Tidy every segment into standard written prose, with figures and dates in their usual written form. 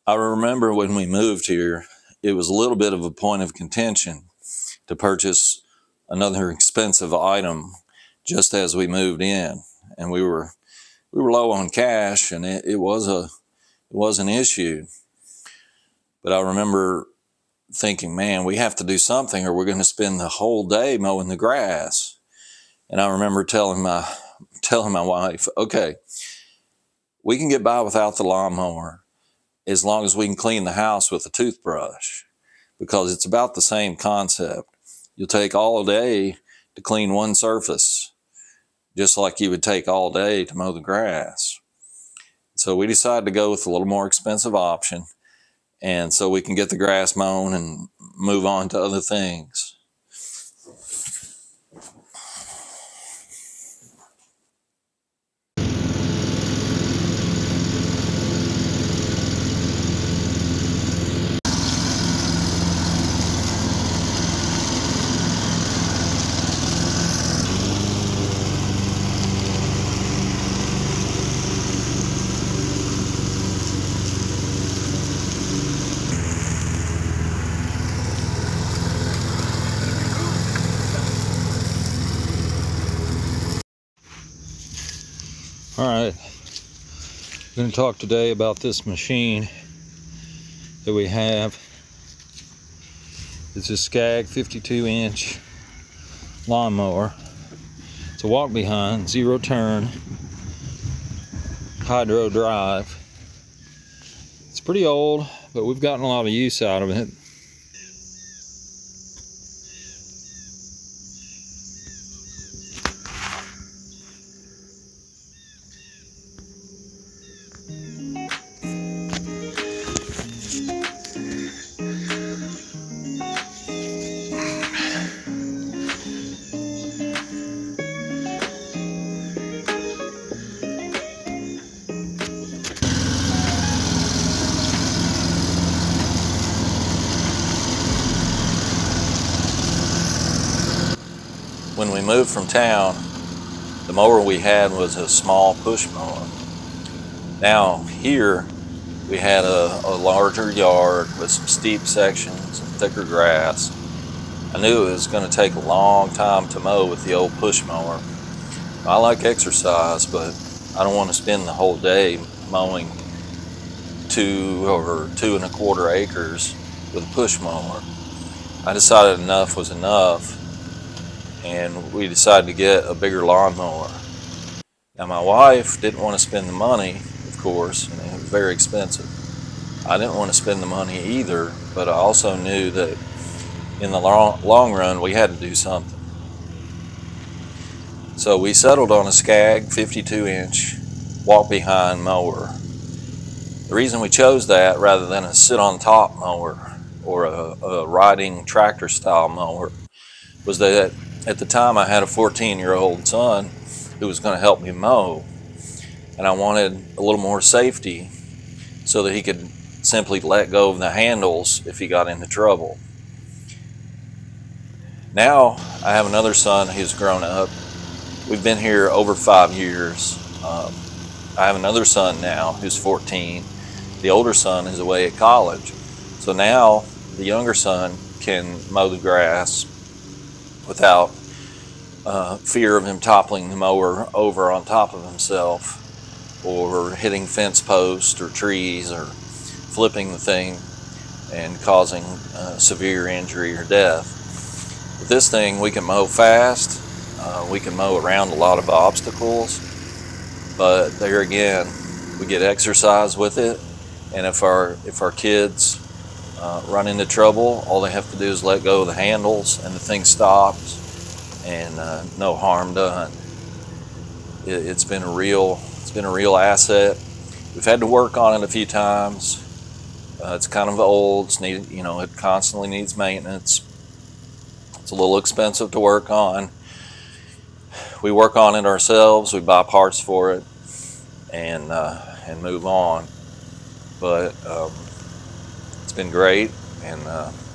I remember when we moved here, it was a little bit of a point of contention to purchase another expensive item just as we moved in, and we were low on cash, and it was an issue. But I remember thinking, man, we have to do something, or we're going to spend the whole day mowing the grass. And I remember telling my wife, okay, we can get by without the lawnmower as long as we can clean the house with a toothbrush, because it's about the same concept. You'll take all day to clean one surface, just like you would take all day to mow the grass. So we decided to go with a little more expensive option, and so we can get the grass mown and move on to other things. All right, I'm going to talk today about this machine that we have. It's a Skag 52-inch lawnmower. It's a walk behind, zero turn, hydro drive. It's pretty old, but we've gotten a lot of use out of it. When we moved from town, the mower we had was a small push mower. Now here we had a larger yard with some steep sections and thicker grass. I knew it was going to take a long time to mow with the old push mower. I like exercise, but I don't want to spend the whole day mowing 2 or 2.25 acres with a push mower. I decided enough was enough, and we decided to get a bigger lawnmower. Now my wife didn't want to spend the money, of course, and it was very expensive. I didn't want to spend the money either, but I also knew that in the long run we had to do something. So we settled on a Skag 52-inch walk-behind mower. The reason we chose that rather than a sit-on-top mower or a riding tractor-style mower was that at the time I had a 14-year-old son who was going to help me mow, and I wanted a little more safety so that he could simply let go of the handles if he got into trouble. Now I have another son who's grown up. We've been here over 5 years. I have another son now who's 14. The older son is away at college. So now the younger son can mow the grass without fear of him toppling the mower over on top of himself, or hitting fence posts or trees, or flipping the thing and causing severe injury or death. With this thing we can mow fast, we can mow around a lot of obstacles, but there again we get exercise with it, and if our kids run into trouble, all they have to do is let go of the handles and the thing stops, and no harm done. It's been a real asset. We've had to work on it a few times. It's kind of old. It constantly needs maintenance. It's a little expensive to work on. We work on it ourselves. We buy parts for it and move on. But it's been great, and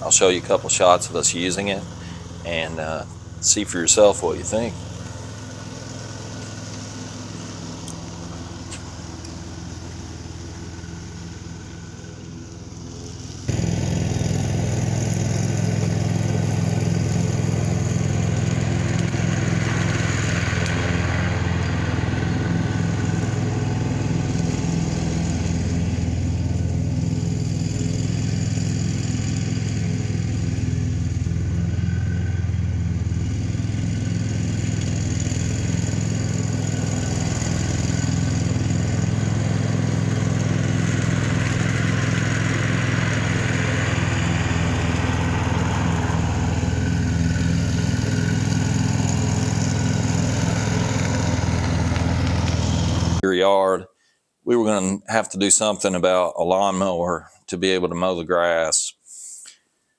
I'll show you a couple shots of us using it, and see for yourself what you think. yard, we were going to have to do something about a lawnmower to be able to mow the grass.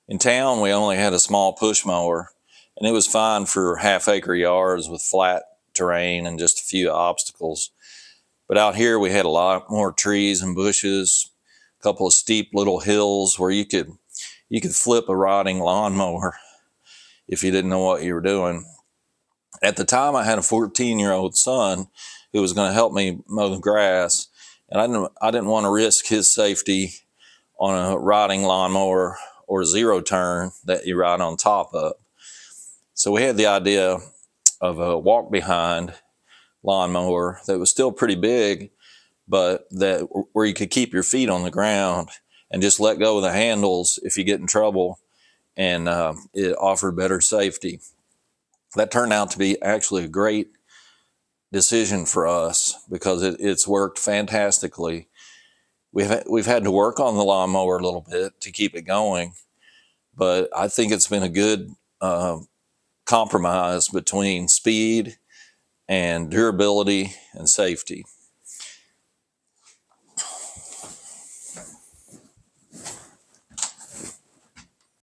In town, we only had a small push mower, and it was fine for half-acre yards with flat terrain and just a few obstacles. But out here, we had a lot more trees and bushes, a couple of steep little hills where you could flip a rotting lawnmower if you didn't know what you were doing. At the time, I had a 14-year-old son who was going to help me mow the grass, and I didn't want to risk his safety on a rotting lawnmower or zero turn that you ride on top of. So we had the idea of a walk behind lawnmower that was still pretty big, but that where you could keep your feet on the ground and just let go of the handles if you get in trouble, and it offered better safety. That turned out to be actually a great decision for us because it's worked fantastically. We've had to work on the lawnmower a little bit to keep it going, but I think it's been a good compromise between speed and durability and safety.